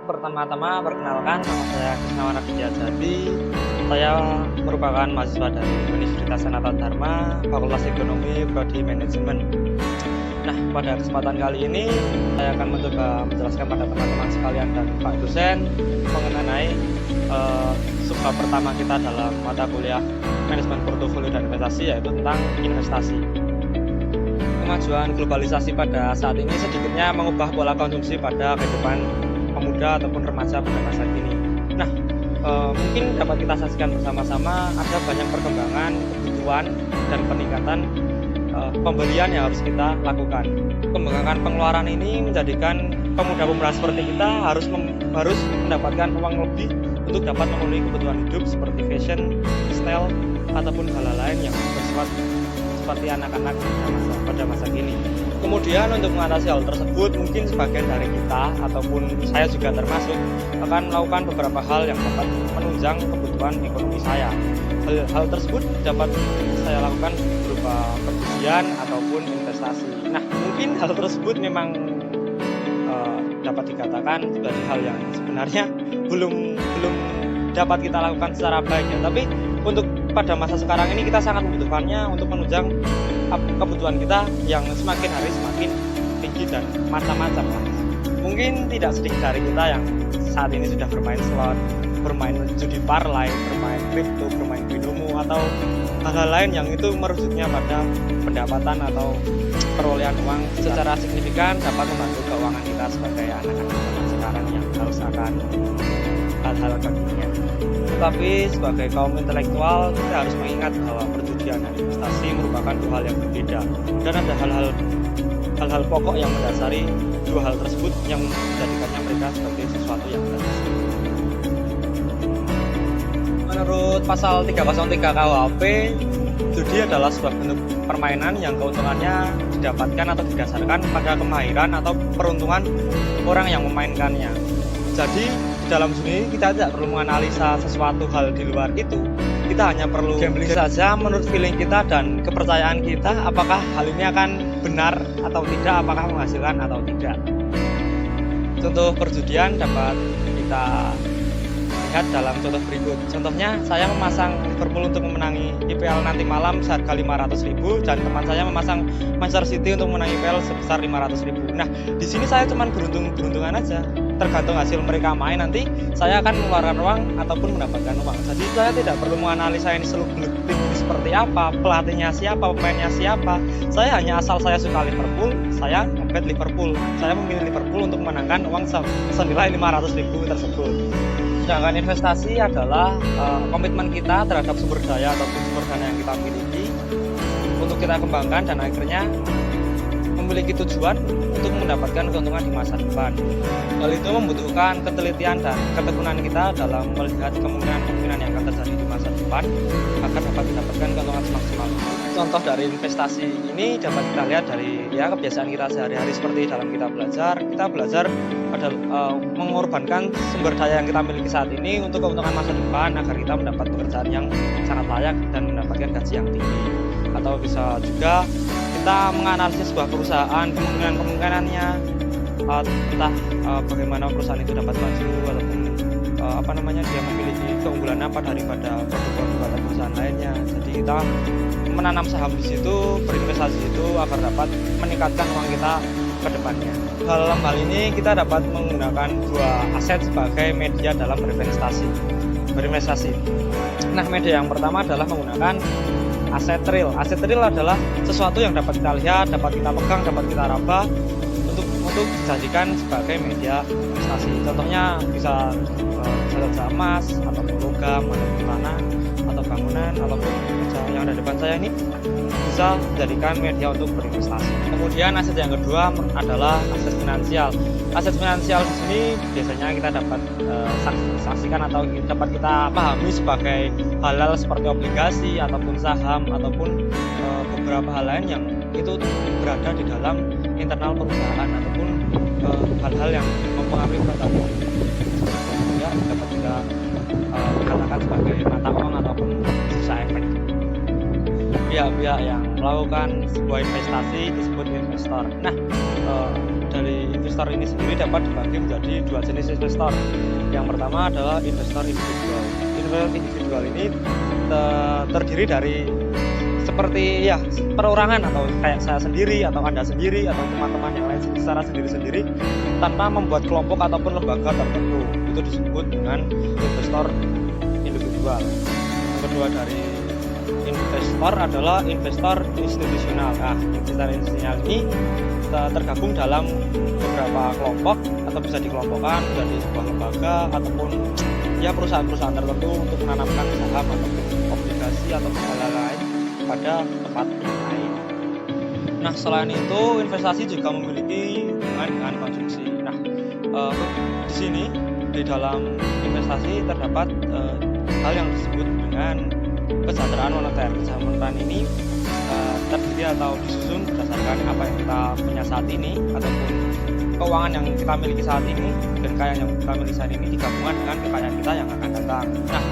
Pertama-tama perkenalkan, nama saya Krisnawan Aditya Jati. Saya merupakan mahasiswa dari Universitas Sanata Dharma, Fakultas Ekonomi, Prodi Manajemen. Nah, pada kesempatan kali ini saya akan mencoba menjelaskan pada teman-teman sekalian dan Pak dosen mengenai subbab pertama kita dalam mata kuliah Manajemen Portofolio dan Investasi, yaitu tentang investasi. Kemajuan globalisasi pada saat ini sedikitnya mengubah pola konsumsi pada kehidupan pemuda ataupun remaja pada masa kini. Nah, mungkin dapat kita saksikan bersama-sama ada banyak perkembangan, kebutuhan, dan peningkatan pembelian yang harus kita lakukan. Pengembangan pengeluaran ini menjadikan pemuda-pemuda seperti kita harus mendapatkan uang lebih untuk dapat memenuhi kebutuhan hidup seperti fashion, style, ataupun hal-hal lain yang bersifat seperti anak-anak pada masa kini. Kemudian untuk mengatasi hal tersebut, mungkin sebagian dari kita ataupun saya juga termasuk akan melakukan beberapa hal yang dapat menunjang kebutuhan ekonomi saya. Hal tersebut dapat saya lakukan berupa perjudian ataupun investasi. Nah, mungkin hal tersebut memang dapat dikatakan sebagai hal yang sebenarnya belum dapat kita lakukan secara baik ya. Tapi untuk pada masa sekarang ini kita sangat membutuhkannya untuk menunjang kebutuhan kita yang semakin hari semakin tinggi dan macam-macam lah. Mungkin tidak sedikit dari kita yang saat ini sudah bermain slot, bermain judi parlay, bermain kripto, bermain binomo, atau hal-hal lain yang itu merujuknya pada pendapatan atau perolehan uang secara signifikan dapat membantu keuangan kita sebagai anak-anak zaman sekarang yang harus akan hal-hal kekinian. Tetapi sebagai kaum intelektual kita harus mengingat bahwa perjudian dan investasi merupakan dua hal yang berbeda, dan ada hal-hal pokok yang mendasari dua hal tersebut yang menjadikannya mereka sebagai sesuatu yang berbeda. Menurut pasal 303 KUHP, judi adalah sebuah bentuk permainan yang keuntungannya didapatkan atau didasarkan pada kemahiran atau peruntungan orang yang memainkannya. Jadi dalam judi kita tidak perlu menganalisa sesuatu hal di luar itu. Kita hanya perlu gambling saja menurut feeling kita dan kepercayaan kita, apakah hal ini akan benar atau tidak, apakah menghasilkan atau tidak. Contoh perjudian dapat kita lihat dalam contoh berikut. Contohnya, saya memasang Liverpool untuk memenangi IPL nanti malam seharga 500.000 dan teman saya memasang Manchester City untuk memenangi IPL sebesar 500.000. Nah, di sini saya cuma beruntungan aja. Tergantung hasil mereka main, nanti saya akan mengeluarkan uang ataupun mendapatkan uang. Jadi saya tidak perlu menganalisa ini seluk-beluk tim ini seperti apa, pelatihnya siapa, pemainnya siapa. Saya hanya asal saya suka Liverpool, saya ngebet Liverpool. Saya memilih Liverpool untuk menangkan uang senilai 500.000 tersebut. Sedangkan investasi adalah komitmen kita terhadap sumber daya ataupun sumber dana yang kita miliki untuk kita kembangkan dan akhirnya memiliki tujuan untuk mendapatkan keuntungan di masa depan. Hal itu membutuhkan ketelitian dan ketekunan kita dalam melihat kemungkinan yang akan terjadi di masa depan agar dapat mendapatkan keuntungan semaksimal. Contoh dari investasi ini dapat kita lihat dari kebiasaan kita sehari-hari, seperti dalam kita belajar adalah mengorbankan sumber daya yang kita miliki saat ini untuk keuntungan masa depan agar kita mendapat pekerjaan yang sangat layak dan mendapatkan gaji yang tinggi. Atau bisa juga kita menganalisis sebuah perusahaan, kemungkinannya entah bagaimana perusahaan itu dapat maju ataupun dia memiliki keunggulan apa daripada produk-produk atau perusahaan lainnya. Jadi kita menanam saham di situ, berinvestasi itu agar dapat meningkatkan uang kita ke depannya. Dalam hal ini kita dapat menggunakan dua aset sebagai media dalam berinvestasi. Nah, media yang pertama adalah menggunakan aset real. Aset real adalah sesuatu yang dapat kita lihat, dapat kita pegang, dapat kita raba untuk dijadikan sebagai media investasi. Contohnya bisa saja emas, ataupun logam, ataupun tanah, atau bangunan, ataupun yang ada di depan saya ini bisa dijadikan media untuk berinvestasi. Kemudian aset yang kedua adalah aset finansial. Aset finansial di sini biasanya kita dapat saksikan atau dapat kita pahami sebagai hal-hal seperti obligasi ataupun saham ataupun beberapa hal lain yang itu berada di dalam internal perusahaan ataupun hal-hal yang mempengaruhi perusahaan. Ya, dapat kita katakan sebagai mata uang ataupun bursa efek. Pihak-pihak yang melakukan sebuah investasi disebut investor. Nah, dari investor ini sendiri dapat dibagi menjadi dua jenis investor. Yang pertama adalah investor individual. Investor individual ini terdiri dari seperti ya perorangan, atau kayak saya sendiri atau Anda sendiri atau teman-teman yang lain secara sendiri-sendiri tanpa membuat kelompok ataupun lembaga tertentu. Itu disebut dengan investor individual. Yang kedua dari investor adalah investor institusional. Nah, investor institusional ini tergabung dalam beberapa kelompok atau bisa dikelompokkan menjadi sebuah lembaga ataupun ya perusahaan-perusahaan tertentu untuk menanamkan saham ataupun obligasi atau hal lain pada tempat lain. Nah, selain itu investasi juga memiliki hubungan dengan konsumsi. Nah, di sini di dalam investasi terdapat hal yang disebut dengan kesejahteraan moneter. Kesejahteraan moneter ini terdiri atau disusun berdasarkan apa yang kita punya saat ini ataupun keuangan yang kita miliki saat ini dan kekayaan yang kita miliki saat ini digabungkan dengan kekayaan kita yang akan datang. Nah,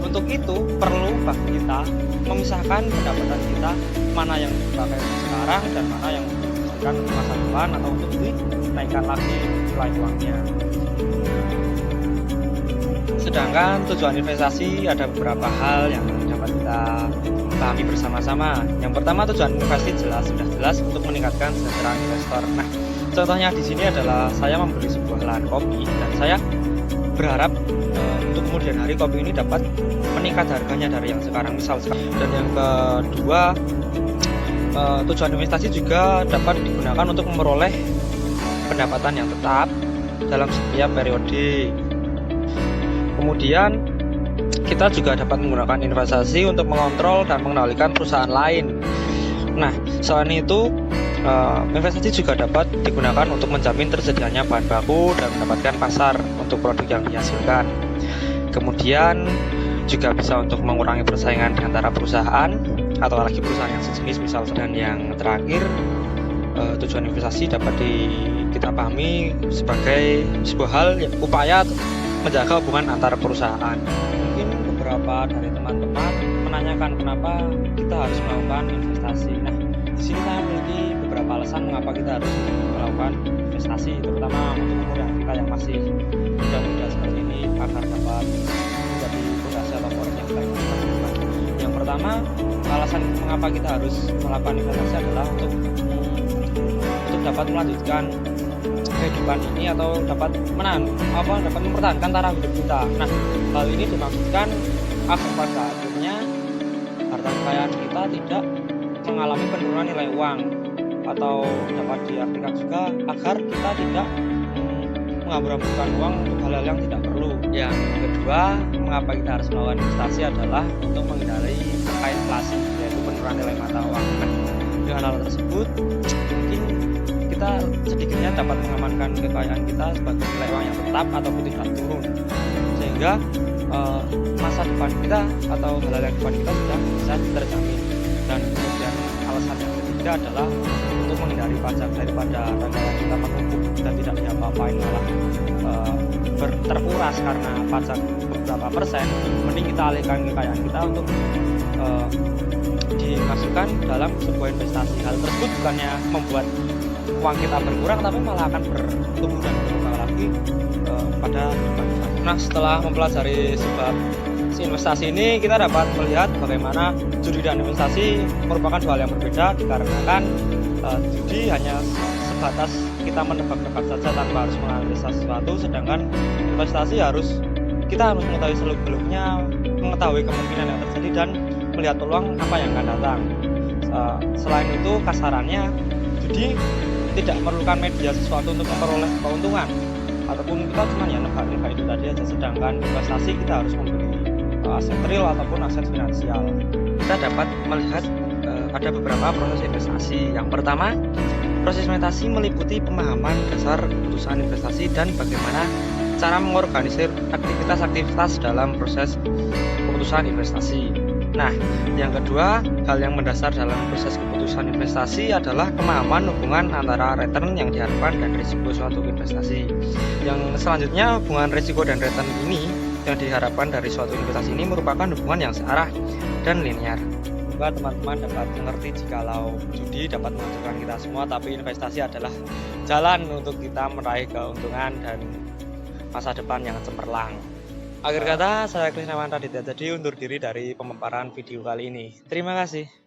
untuk itu perlu bagi kita memisahkan pendapatan kita mana yang dipakai sekarang dan mana yang diberikan untuk masa depan atau untuk dinaikkan lagi nilai uangnya. Sedangkan tujuan investasi ada beberapa hal yang dapat kita pahami bersama-sama. Yang pertama, tujuan investasi sudah jelas untuk meningkatkan kesejahteraan investor. Nah, contohnya di sini adalah saya membeli sebuah lahan kopi dan saya berharap untuk kemudian hari kopi ini dapat meningkat harganya dari yang sekarang misal. Dan yang kedua, tujuan investasi juga dapat digunakan untuk memperoleh pendapatan yang tetap dalam setiap periode. Kemudian kita juga dapat menggunakan investasi untuk mengontrol dan mengendalikan perusahaan lain. Nah, selain itu investasi juga dapat digunakan untuk menjamin tersedianya bahan baku dan mendapatkan pasar untuk produk yang dihasilkan. Kemudian juga bisa untuk mengurangi persaingan di antara perusahaan atau lagi perusahaan yang sejenis misal. Dan yang terakhir, tujuan investasi dapat kita pahami sebagai sebuah hal upaya menjaga hubungan antar perusahaan. Mungkin beberapa dari teman-teman menanyakan kenapa kita harus melakukan investasi. Nah, di sini saya memiliki beberapa alasan mengapa kita harus melakukan investasi, terutama untuk umur kita yang masih muda-muda seperti ini agar dapat menjadi fondasi atau poros yang baik. Yang pertama, alasan mengapa kita harus melakukan investasi adalah untuk dapat melanjutkan kehidupan ini atau dapat mempertahankan taraf hidup kita. Nah, hal ini dimaksudkan agar pada akhirnya harta kekayaan kita tidak mengalami penurunan nilai uang, atau dapat diartikan juga agar kita tidak menghabis-habiskan uang untuk hal-hal yang tidak perlu. Yang kedua, mengapa kita harus melakukan investasi adalah untuk menghindari angka inflasi, yaitu penurunan nilai mata uang. Dengan hal tersebut, mungkin kita sedikitnya dapat mengamankan kekayaan kita sebagai nilai uang yang tetap ataupun tidak turun, sehingga masa depan kita atau hal-hal yang depan kita sudah bisa terjamin. Dan kemudian alasan yang ketiga adalah untuk menghindari pajak, daripada kekayaan kita menumpuk dan tidak diapa-apain malah terkuras karena pajak beberapa persen, mending kita alihkan kekayaan kita untuk dimasukkan dalam sebuah investasi. Hal tersebut bukannya membuat uang kita berkurang, tapi malah akan bertumbuh dan berkembang lagi pada depan. Nah, setelah mempelajari sebab investasi ini, kita dapat melihat bagaimana judi dan investasi merupakan dua hal yang berbeda, dikarenakan judi hanya sebatas kita menebak-nebak saja tanpa harus menganalisa sesuatu, sedangkan investasi kita harus mengetahui seluk-beluknya, mengetahui kemungkinan yang terjadi dan melihat peluang apa yang akan datang. Selain itu, kasarannya judi tidak memerlukan media sesuatu untuk memperoleh keuntungan, ataupun kita cuma ya nebak-nebak itu tadi aja. Sedangkan investasi kita harus membeli aset real ataupun aset finansial. Kita dapat melihat ada beberapa proses investasi. Yang pertama, proses investasi meliputi pemahaman dasar keputusan investasi dan bagaimana cara mengorganisir aktivitas-aktivitas dalam proses keputusan investasi. Nah, yang kedua, hal yang mendasar dalam proses keputusan investasi adalah pemahaman hubungan antara return yang diharapkan dan risiko suatu investasi. Yang selanjutnya, hubungan risiko dan return ini yang diharapkan dari suatu investasi ini merupakan hubungan yang searah dan linear. Semoga teman-teman dapat mengerti jikalau judi dapat menghancurkan kita semua, tapi investasi adalah jalan untuk kita meraih keuntungan dan masa depan yang cemerlang. Akhir kata, saya Krisnawan Raditya Jadi undur diri dari pemaparan video kali ini. Terima kasih.